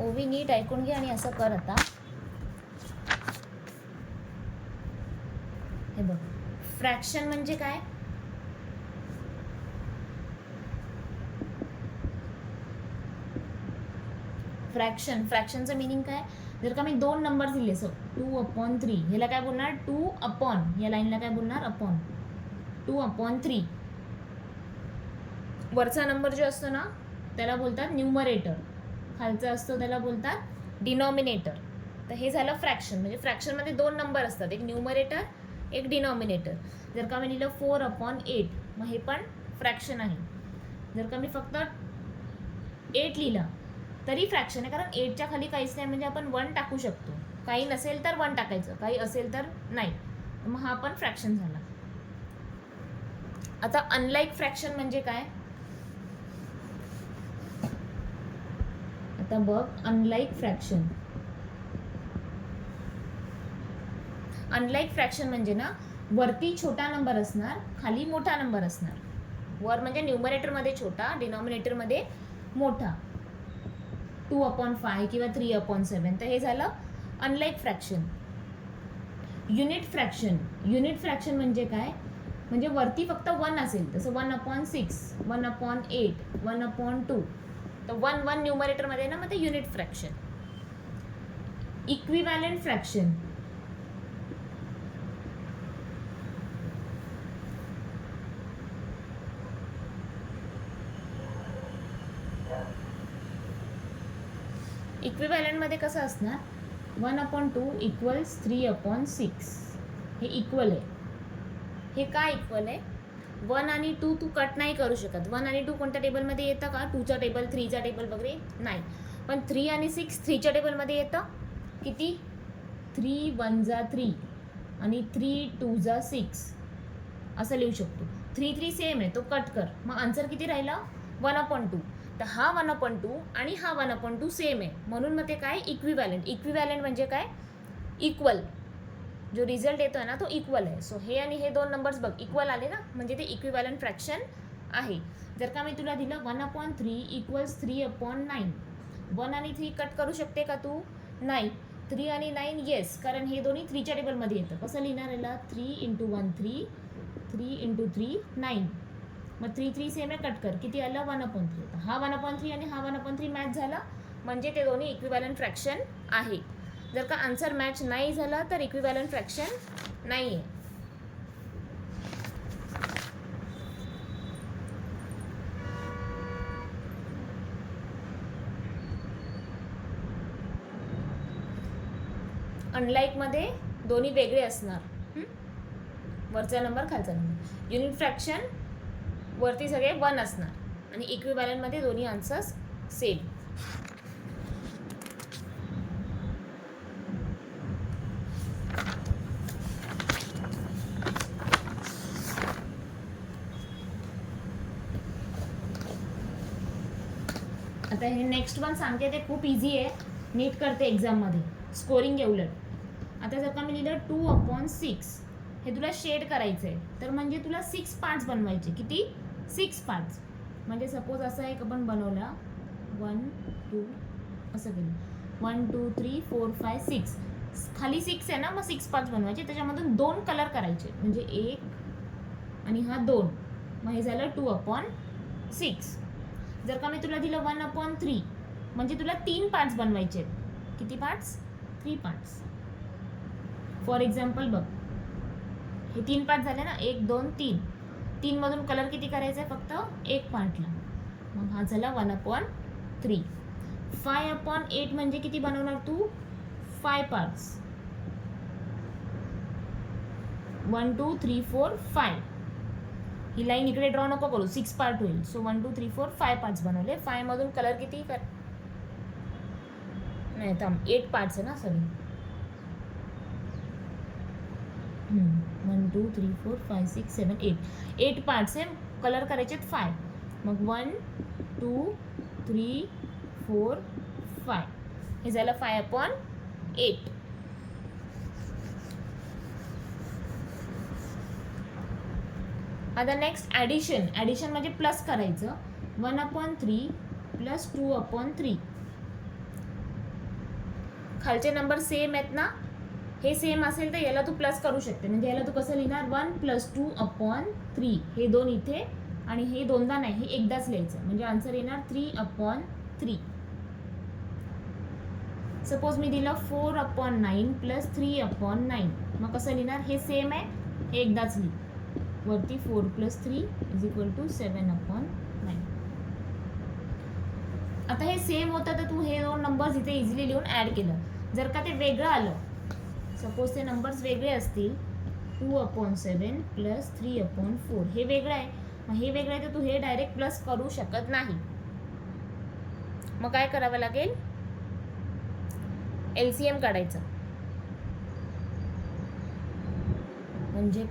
ओवी नीट ऐकून घे आणि असं कर आता. हे बघ, फ्रॅक्शन म्हणजे काय? फ्रॅक्शनचं मिनिंग काय? जर का मी 2 नंबर दिले, सो 2/3, ह्याला काय बोलणार? 2 अपॉन, या लाईनला काय बोलणार? अपॉन. 2/3. वरचा नंबर जो असतो ना त्याला बोलतात न्यूमरेटर, खालचा असतो त्याला बोलतात डिनॉमिनेटर. तर हे झालं फ्रॅक्शन. म्हणजे फ्रॅक्शनमध्ये 2 नंबर असतात, एक न्यूमरेटर, एक डिनॉमिनेटर. जर का मी लिहिलं 4/8, मग हे पण फ्रॅक्शन आहे. जर का मी फक्त 8 लिहिला तरी फ्रॅक्शन आहे, कारण 8च्या खाली काहीच नाही, म्हणजे आपण 1 टाकू शकतो. काही नसेल तर 1 टाकायचं, काही असेल तर नाही. मग हा पण फ्रॅक्शन झाला. आता अनलाईक फ्रॅक्शन म्हणजे काय? आता बघ, अनलाईक फ्रॅक्शन म्हणजे ना, वरती छोटा नंबर असणार, खाली मोठा नंबर असणार. वर म्हणजे न्यूमरेटरमध्ये छोटा, डिनॉमिनेटरमध्ये मोठा. 2/5 किंवा 3/7. तर हे झालं अनलाईक फ्रॅक्शन. युनिट फ्रॅक्शन म्हणजे काय? म्हणजे वरती फक्त 1 असेल, तसं 1/6, 1/8, 1/2. तर 1 न्यूमरेटरमध्ये ना, मग ते युनिट फ्रॅक्शन. इक्विव्हॅलंट फ्रॅक्शन मध्ये कसं असणार? 1/2 इक्वल्स 3/6. हे इक्वल आहे. हे काय इक्वल आहे? 1 आणि 2 तू कट नाही करू शकत. 1 आणि 2 कोणत्या टेबलमध्ये येतं का? 2चा टेबल, 3चा टेबल वगैरे नाही. पण 3 आणि 6 3च्या टेबलमध्ये येतं. किती? 3 1 3 आणि 3 2 6 असं लिहू शकतो. 3 3 सेम आहे, तो कट कर. मग आन्सर किती राहिला? 1/2. तर हा 1/2 आणि हा 1/2 सेम आहे, म्हणून मग ते काय? इक्विव्हॅलंट म्हणजे काय? इक्वल. जो रिझल्ट येतोय ना तो इक्वल आहे. सो हे आणि हे 2 नंबर्स बघ इक्वल आले ना, म्हणजे ते इक्विव्हॅलंट फ्रॅक्शन आहे. जर का मी तुला दिलं 1/3 इक्वल्स 3/9, 1 आणि 3 कट करू शकते का तू? नाही. 3 आणि 9 येस, कारण हे दोन्ही 3च्या टेबलमध्ये येतं. कसं लिहिणार याला? 3 × 1 3, 3 × 3 9. मग 3 3 सेम आहे, कट कर. किती आलं? 1/3. हा 1/3 आणि हा 1/3 मॅच झाला, म्हणजे ते दोन्ही इक्विव्हॅलंट फ्रॅक्शन आहे. जर का आन्सर मॅच नाही झाला तर इक्विव्हॅलंट फ्रॅक्शन नाही आहे. अनलाईकमध्ये दोन्ही वेगळे असणार, वरचा नंबर खालचा नंबर. युनिट फ्रॅक्शन वरती सगळे 1 असणार आणि इक्विव्हॅलंटमध्ये दोन्ही आन्सर्स सेम. आता हे नेक्स्ट वन सांगते, ते खूप इझी आहे, नीट करते एक्झाममध्ये. स्कोरिंग उलट. आता जर का मी लिहिलं 2/6, हे तुला शेड करायचं आहे, तर म्हणजे तुला 6 पार्ट्स बनवायचे. किती? 6 पार्ट्स. म्हणजे सपोज असं एक आपण बनवला, 1 2 असं केलं, 1 2 3 4 5 6. खाली 6 आहे ना, मग 6 पार्ट्स बनवायचे. त्याच्यामधून 2 कलर करायचे, म्हणजे 1 आणि हा 2. मग हे झालं 2/6. जर का मी तुला दिलं 1/3, म्हणजे तुला 3 पार्ट्स बनवायचे. किती पार्ट्स? 3 पार्ट्स. फॉर एक्झाम्पल बघ, हे 3 पार्ट झाले ना, 1 2 3. 3 मधून कलर किती करायचा आहे? फक्त 1 पार्टला. मग हा झाला 1/3. 5/8 म्हणजे किती बनवणार तू? 5 पार्ट्स. 1 2 3 4 5. ही लाईन इकडे ड्रॉ नको करू, 6 पार्ट होईल. सो 1 2 3 4 5 पार्ट्स बनवले. 5 मधून कलर किती कर? नाही थांब, 8 पार्ट्स आहे ना, सॉरी. 1 2 3 4 5 6 7 8. 8 पार्ट्स आहे, कलर करायचे 5. मग 1 2 3 4 5. हे झालं 5/8. आता नेक्स्ट ॲडिशन म्हणजे प्लस करायचं. 1/3 + 2/3. खालचे नंबर सेम आहेत ना, हे सेम असेल तर याला तू प्लस करू शकते. म्हणजे याला तू कसं लिहिणार 1 + 2/3. हे 2 इथे आणि हे दोनदा नाही, हे एकदाच लिहायचं. म्हणजे आन्सर येणार 3/3. सपोज मी दिलं 4/9 + 3/9. मग कसं लिहिणार? हे सेम आहे, हे एकदाच लिही. वरती 4 + 3 = 7/9. आता हे सेम होतं तर तू हे दोन नंबर्स इथे इझिली लिहून ॲड केलं. जर का ते वेगळं आलं, सपोज ते नंबर्स वेगळे असतील, 2/7 + 3/4, हे वेगळं आहे. मग हे वेगळं आहे तर तू हे डायरेक्ट प्लस करू शकत नाही. मग काय करावं लागेल? LCM काढायचं. म्हणजे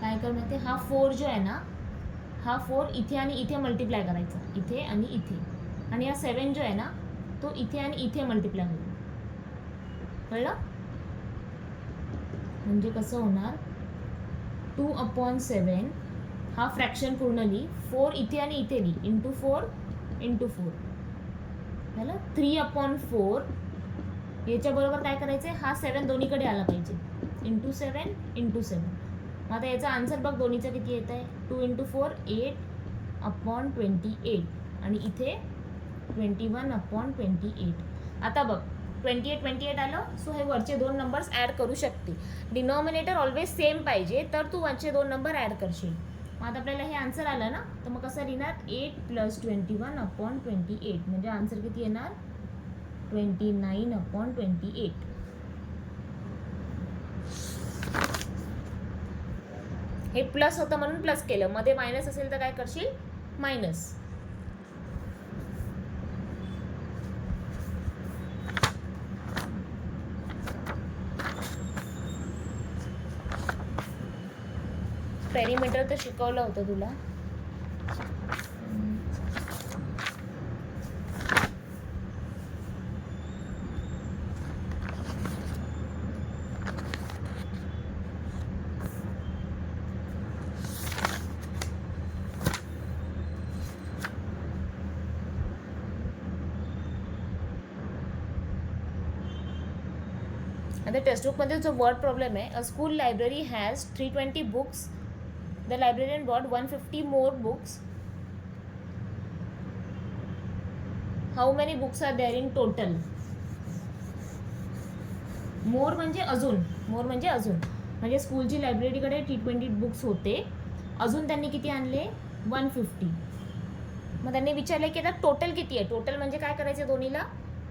काय कर माहिती, हा 4 जो आहे ना, हा 4 इथे आणि इथे मल्टिप्लाय करायचा, इथे आणि इथे. आणि हा 7 जो आहे ना, तो इथे आणि इथे मल्टिप्लाय होईल. कळलं? म्हणजे कसं होणार, 2/7 हा फ्रॅक्शन पूर्ण लिही, 4 इथे आणि इथे लिही, × 4 झालं. 3/4 याच्याबरोबर काय करायचं, हा 7 दोन्हीकडे आला पाहिजे, × 7 × 7. मग आता याचा आन्सर बघ, दोन्हीचा किती येत आहे, 2 × 4 8/28 आणि इथे 21/28. आता बघ 28 आलं, सो हे वरचे दोन नंबर्स ॲड करू शकते. डिनॉमिनेटर ऑलवेज सेम पाहिजे, तर तू वरचे दोन नंबर ॲड करशील. मग आता आपल्याला हे आन्सर आलं ना, तर मग कसं लिहिणार, 8 + 21/28. म्हणजे आन्सर किती येणार, 29/28. हे प्लस होतं म्हणून प्लस केलं, मध्ये मायनस असेल तर काय करशील, मायनस. पेरीमीटर तर शिकवलं होतं तुला. आता टेक्स्टबुकमध्ये जो वर्ड प्रॉब्लेम आहे, a school library has 320 books. The librarian bought 150 more books. How many books are there in total? More म्हणजे अजून, म्हणजे स्कूलची लायब्ररीकडे 320 बुक्स होते, अजून त्यांनी किती आणले, 150. मग त्यांनी विचारले की आता टोटल किती आहे. टोटल म्हणजे काय करायचं, दोन्हीला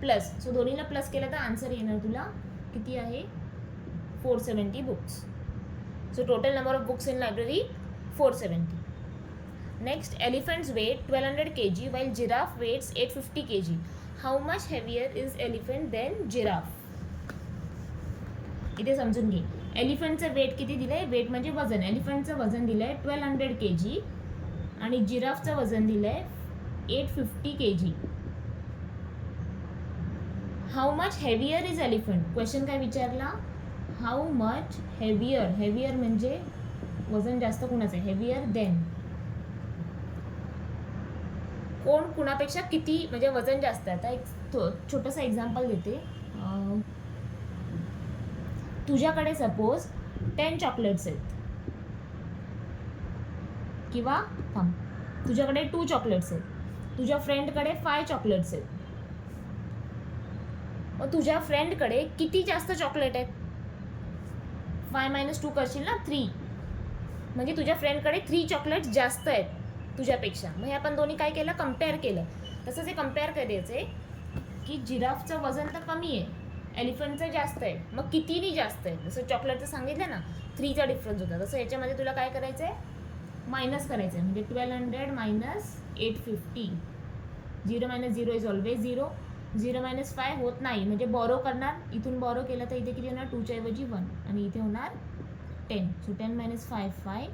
प्लस. सो दोन्हीला प्लस केलं तर आन्सर येणार तुला किती आहे, 470 books. So total number of books in library 470. Next, elephants weight 1200 kg while giraffe weighs 850 kg. How much heavier is elephant than giraffe? इथे समजून घे. एलिफंटचं वेट किती दिलंय, वेट म्हणजे वजन. एलिफंटचं वजन दिलंय 1200 kg आणि जिराफचं वजन दिलंय 850 kg. How much heavier is elephant. Question काय विचारला, हाऊ मच हेवियर. हेवियर म्हणजे वजन जास्त कुणाचं आहे, हेवियर देन. कोण कुणापेक्षा किती म्हणजे वजन जास्त आहे. आता एक छोटंसं एक्झाम्पल देते. तुझ्याकडे सपोज 10 चॉकलेट्स आहेत, किंवा तुझ्याकडे 2 चॉकलेट्स आहेत, तुझ्या फ्रेंडकडे 5 चॉकलेट्स आहेत. मग तुझ्या फ्रेंडकडे किती जास्त चॉकलेट आहेत, 5 - 2 करशील ना, 3. म्हणजे तुझ्या फ्रेंडकडे 3 चॉकलेट्स जास्त आहेत तुझ्यापेक्षा. मग हे आपण दोन्ही काय केलं, कम्पेअर केलं. तसंच हे कम्पेअर करायचे की जिराफचं वजन तर कमी आहे, एलिफंटचं जास्त आहे, मग कितीनी जास्त आहे. जसं चॉकलेटचं सांगितलं ना, 3चा डिफरन्स होता, तसं याच्यामध्ये तुला काय करायचं आहे, मायनस करायचं आहे. म्हणजे 1200 - 850. 0 - 0 इज ऑलवेज 0. 0 - 5 होत नाही, म्हणजे बॉरो करणार. इथून बॉरो केलं तर इथे किती होणार, 2च्या ऐवजी 1 आणि इथे होणार 10. सो 10 - 5 5.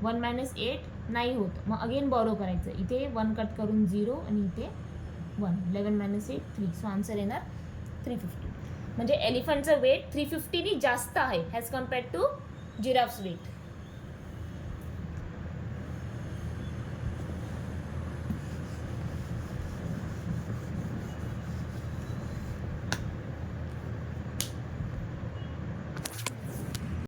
1 - 8 नाही होत, मग अगेन बॉरो करायचं. इथे 1 कट करून 0 आणि इथे 1. 11 - 8 3. सो आन्सर येणार 350. म्हणजे एलिफंटचं वेट 350नी जास्त आहे as compared to giraffes weight.